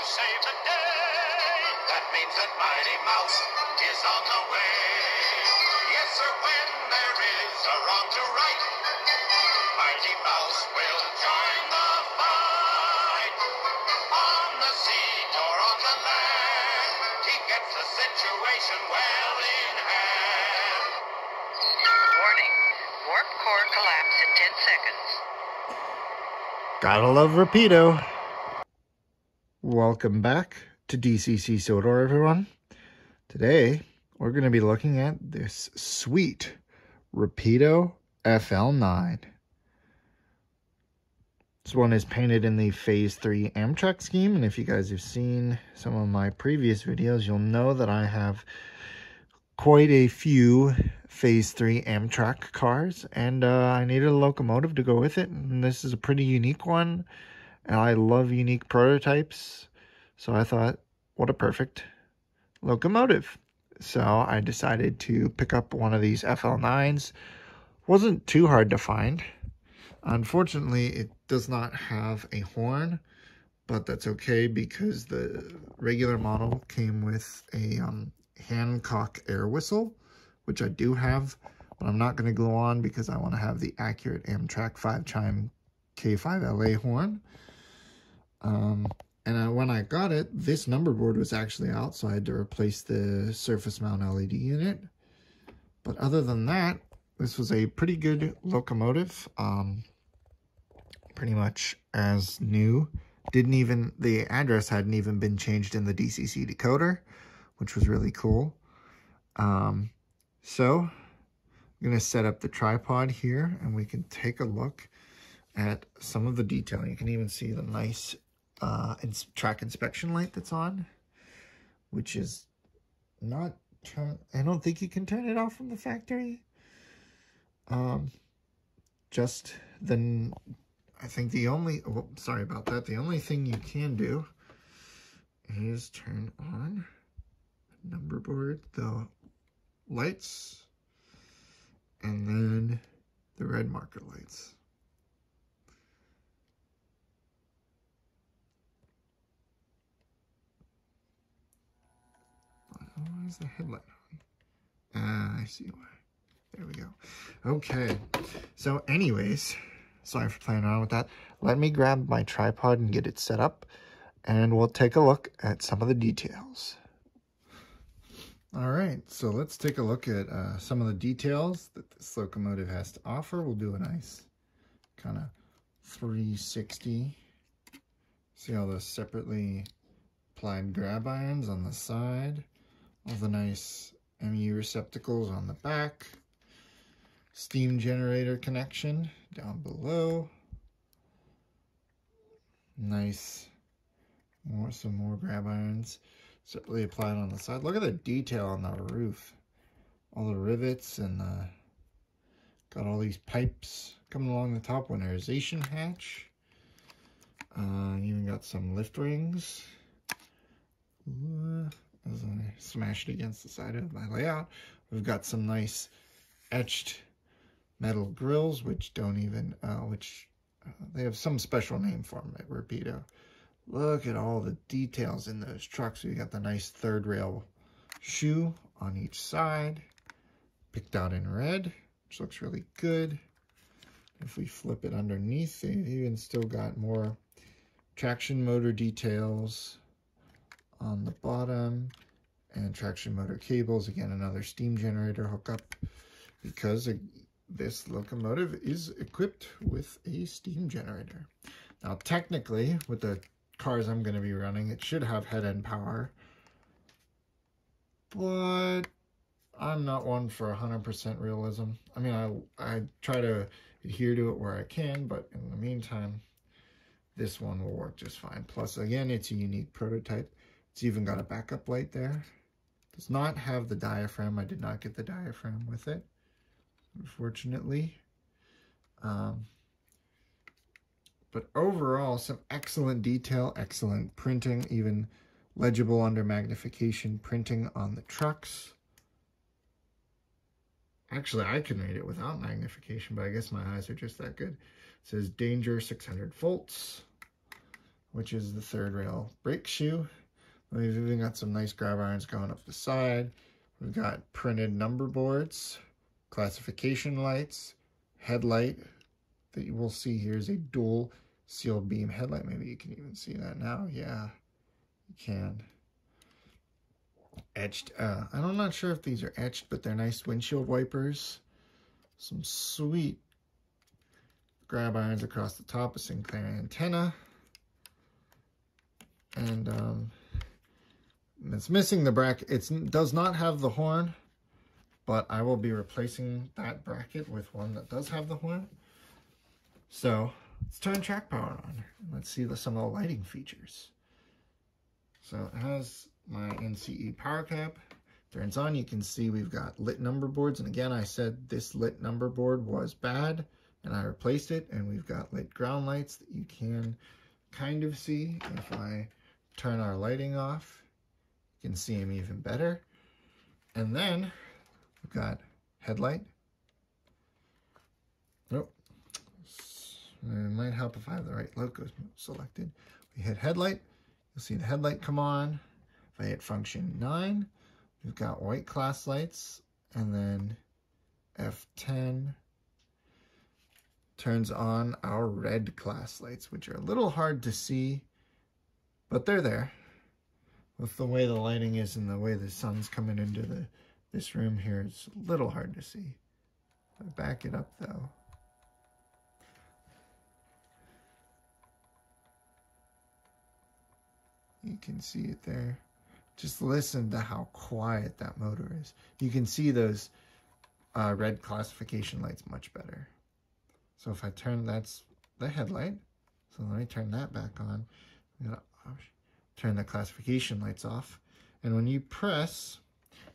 save the day. That means that Mighty Mouse is on the way. Yes, sir, when there is a wrong to right, Mighty Mouse will join the fight. On the sea or on the land, he gets the situation well in hand. Warning, warp core collapse in 10 seconds. Gotta love Rapido. Welcome back to DCC Sodor, everyone. Today, we're going to be looking at this sweet Rapido FL9. This one is painted in the Phase 3 Amtrak scheme, and if you guys have seen some of my previous videos, you'll know that I have quite a few Phase 3 Amtrak cars, and I needed a locomotive to go with it, and this is a pretty unique one, and I love unique prototypes, so I thought, what a perfect locomotive. So I decided to pick up one of these FL9s. Wasn't too hard to find. Unfortunately, it does not have a horn, but that's okay because the regular model came with a Hancock air whistle, which I do have, but I'm not going to glue on because I want to have the accurate Amtrak 5-chime K5LA horn. And when I got it, this number board was actually out, so I had to replace the surface mount LED in it. But other than that, this was a pretty good locomotive. Pretty much as new. The address hadn't even been changed in the DCC decoder, which was really cool. So I'm going to set up the tripod here and we can take a look at some of the detail. You can even see the nice track inspection light that's on, which is not I don't think you can turn it off from the factory. I think the only, oh, sorry about that. The only thing you can do is turn on the number board, the lights, and then the red marker lights. Why is the headlight on? I see why. There we go. Okay. So anyways, sorry for playing around with that. Let me grab my tripod and get it set up, and we'll take a look at some of the details. All right, so let's take a look at some of the details that this locomotive has to offer. We'll do a nice kind of 360. See all the separately applied grab irons on the side. All the nice MU receptacles on the back. Steam generator connection down below. Nice. Some more grab irons separately applied on the side. Look at the detail on the roof. All the rivets and got all these pipes coming along the top. Winterization hatch. Even got some lift rings. As I smashed against the side of my layout, we've got some nice etched metal grills, which don't even, they have some special name for them at Rapido. Look at all the details in those trucks. We got the nice third rail shoe on each side, picked out in red, which looks really good. If we flip it underneath, they've even still got more traction motor details on the bottom and traction motor cables. Again, another steam generator hookup because this locomotive is equipped with a steam generator. Now, technically, with the cars I'm going to be running, it should have head-end power, but I'm not one for 100% realism. I mean, I try to adhere to it where I can, but in the meantime, this one will work just fine. Plus, again, it's a unique prototype. It's even got a backup light there. Does not have the diaphragm. I did not get the diaphragm with it, unfortunately. But overall, some excellent detail, excellent printing, even legible under magnification printing on the trucks. Actually, I can read it without magnification, but I guess my eyes are just that good. It says danger 600 volts. which is the third rail brake shoe. We've even got some nice grab irons going up the side. We've got printed number boards, classification lights, headlight that you will see here is a dual sealed beam headlight. Maybe you can even see that now. Yeah, you can. Etched, I'm not sure if these are etched, but they're nice windshield wipers. Some sweet grab irons across the top, a Sinclair antenna. And it's missing the bracket. It does not have the horn, but I will be replacing that bracket with one that does have the horn. So let's turn track power on. Let's see some of the lighting features. So it has my NCE power cap. Turns on, you can see we've got lit number boards. And again, I said this lit number board was bad and I replaced it. And we've got lit ground lights that you can kind of see. If I turn our lighting off, you can see them even better. And then we've got headlight. Nope. It might help if I have the right logo selected. We hit headlight. You'll see the headlight come on. If I hit function 9, we've got white class lights, and then F10 turns on our red class lights, which are a little hard to see, but they're there. With the way the lighting is and the way the sun's coming into this room here, it's a little hard to see. If I back it up though, you can see it there. Just listen to how quiet that motor is. You can see those red classification lights much better. So if I turn, that's the headlight. So let me turn that back on. I'm gonna turn the classification lights off. And when you press,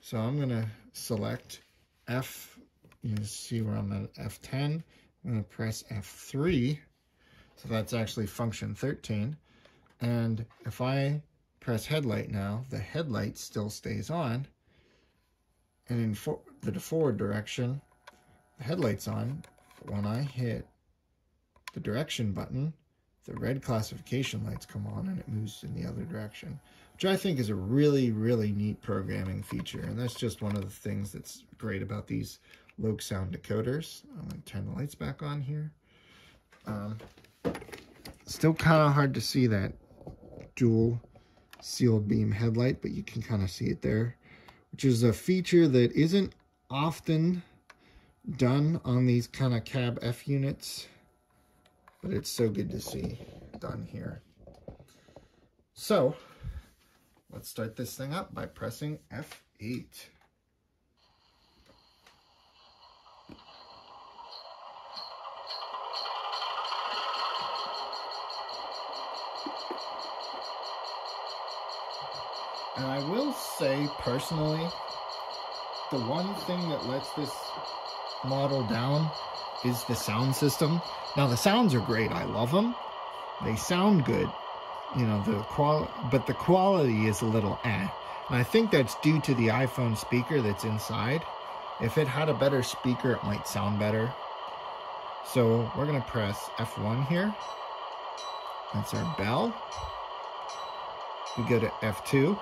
so I'm gonna select F, you see where I'm at F10. I'm gonna press F3. So that's actually function 13. And if I press headlight now, the headlight still stays on. And in the forward direction, the headlight's on. But when I hit the direction button, the red classification lights come on and it moves in the other direction, which I think is a really, really neat programming feature. And that's just one of the things that's great about these Loke sound decoders. I'm going to turn the lights back on here. Still kind of hard to see that dual sealed beam headlight, but you can kind of see it there, which is a feature that isn't often done on these kind of cab F units, but it's so good to see done here. So let's start this thing up by pressing F8. And I will say, personally, the one thing that lets this model down is the sound system. Now, the sounds are great. I love them. They sound good. You know, but the quality is a little eh. And I think that's due to the iPhone speaker that's inside. If it had a better speaker, it might sound better. So we're going to press F1 here. That's our bell. We go to F2.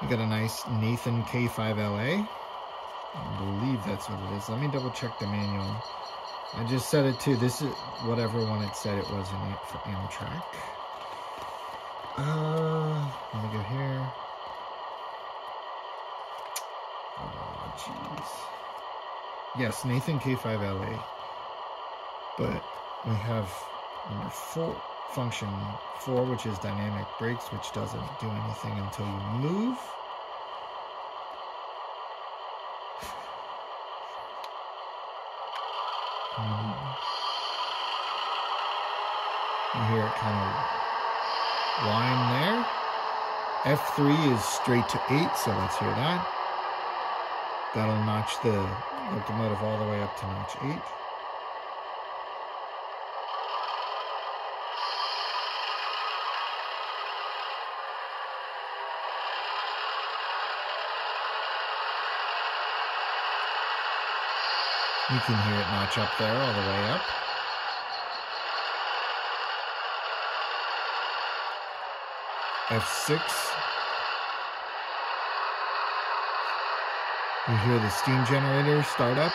We got a nice Nathan K5LA. I believe that's what it is. Let me double check the manual. I just set it to, this is whatever one it said it was for Amtrak. Let me go here. Oh, jeez. Yes, Nathan K5LA. But we have under function 4, which is dynamic brakes, which doesn't do anything until you move. You hear it kind of whine there. F3 is straight to 8, so let's hear that. That'll notch the locomotive all the way up to notch 8. You can hear it notch up there all the way up. F6. You hear the steam generator start up.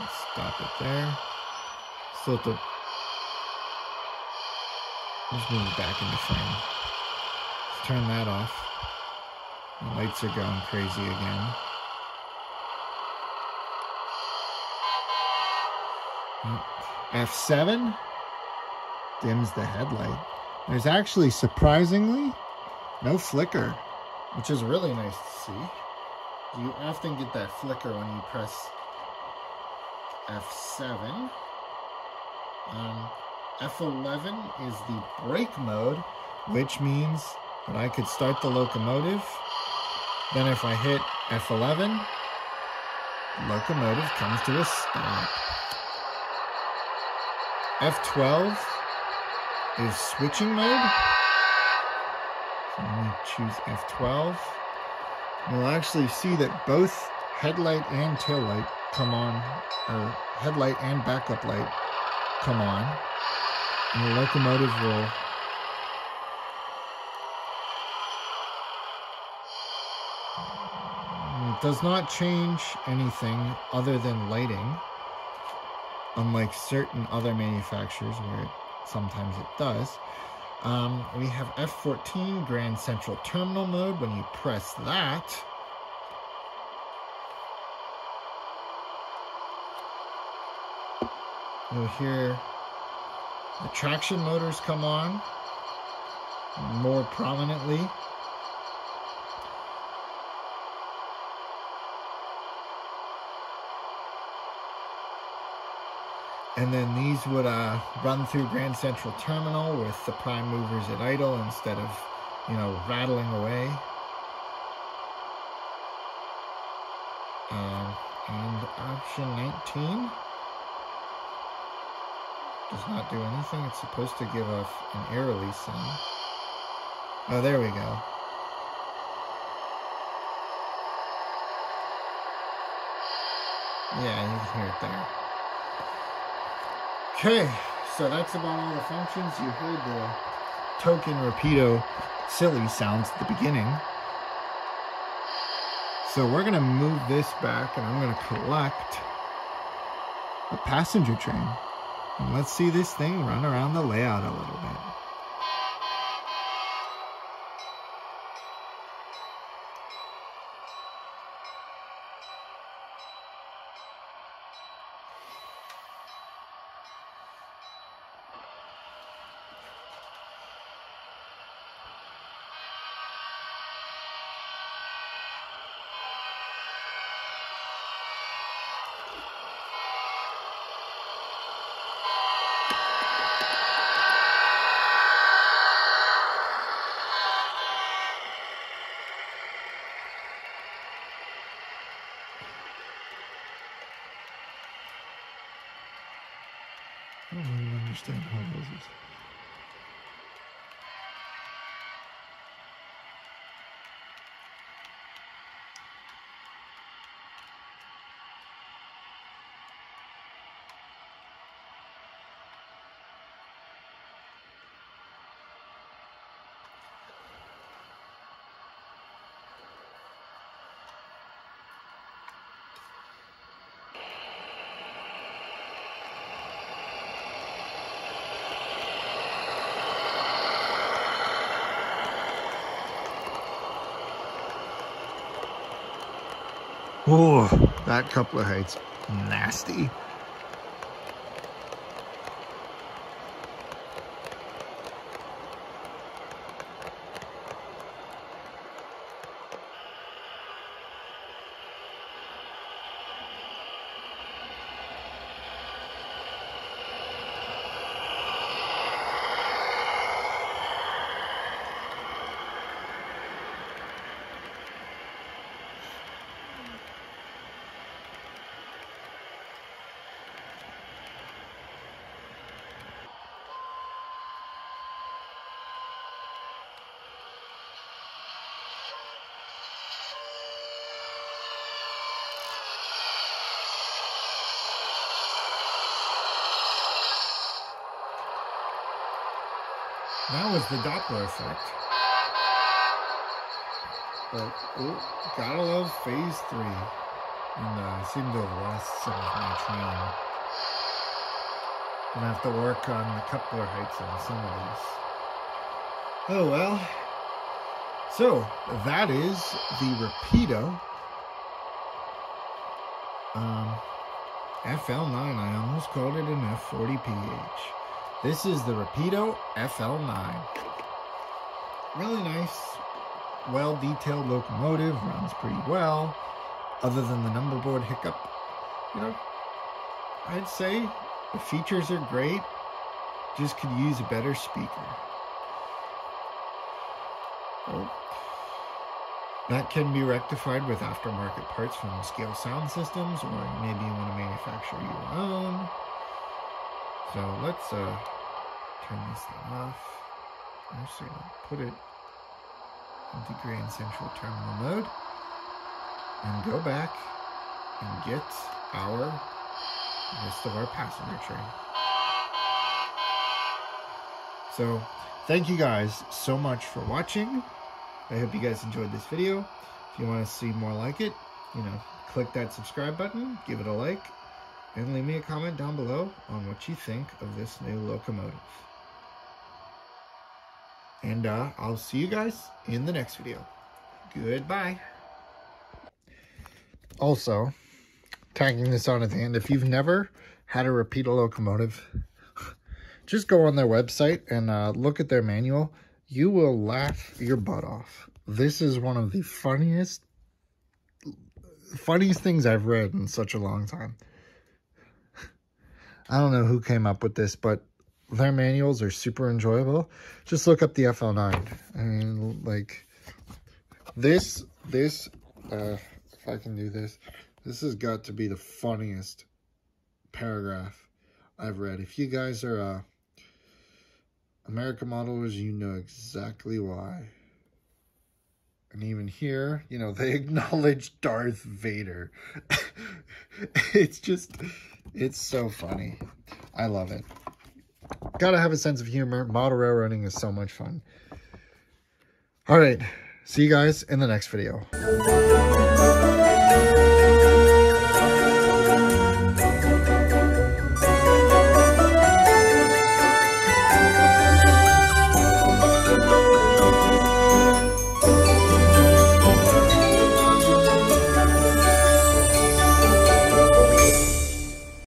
Let's stop it there. So to just move it back into frame. Let's turn that off. The lights are going crazy again. F7 dims the headlight. There's actually, surprisingly, no flicker, which is really nice to see. You often get that flicker when you press F7. F11 is the brake mode, which means that I could start the locomotive. Then if I hit F11, the locomotive comes to a stop. F12 is switching mode. So let me choose F12. You'll actually see that both headlight and tail light come on, or headlight and backup light come on. And the locomotive will does not change anything other than lighting, unlike certain other manufacturers where sometimes it does. We have F14 Grand Central Terminal mode. When you press that, you'll hear the traction motors come on more prominently. And then these would run through Grand Central Terminal with the prime movers at idle instead of, you know, rattling away. And option 19 does not do anything. It's supposed to give off an air release sound. Oh, there we go. Yeah, you can hear it there. Okay, so that's about all the functions. You heard the token Rapido silly sounds at the beginning. So we're going to move this back and I'm going to collect a passenger train. And let's see this thing run around the layout a little bit. I don't really understand how this is. Oh, that coupler height's nasty. That was the Doppler effect. But, oh, gotta love phase 3. And I seem to have lost some of my train. Gonna have to work on the coupler heights on some of these. Oh well. So, that is the Rapido FL9. I almost called it an F40PH. This is the Rapido FL9. Really nice, well-detailed locomotive, runs pretty well. Other than the number board hiccup, you know, I'd say the features are great, just could use a better speaker. So, that can be rectified with aftermarket parts from Scale Sound Systems, or maybe you want to manufacture your own. So let's turn this thing off. Actually, I'll put it into Grand Central Terminal mode and go back and get our rest of our passenger train. So thank you guys so much for watching. I hope you guys enjoyed this video. If you want to see more like it, you know, click that subscribe button, give it a like, and leave me a comment down below on what you think of this new locomotive. And I'll see you guys in the next video. Goodbye. Also, tagging this on at the end, if you've never had a Rapido locomotive, just go on their website and look at their manual. You will laugh your butt off. This is one of the funniest things I've read in such a long time. I don't know who came up with this, but their manuals are super enjoyable. Just look up the FL9. I mean, like, this, if I can do this, this has got to be the funniest paragraph I've read. If you guys are American modelers, you know exactly why. And even here, you know, they acknowledge Darth Vader. It's so funny. I love it. Gotta have a sense of humor. Model railroading is so much fun. All right. See you guys in the next video.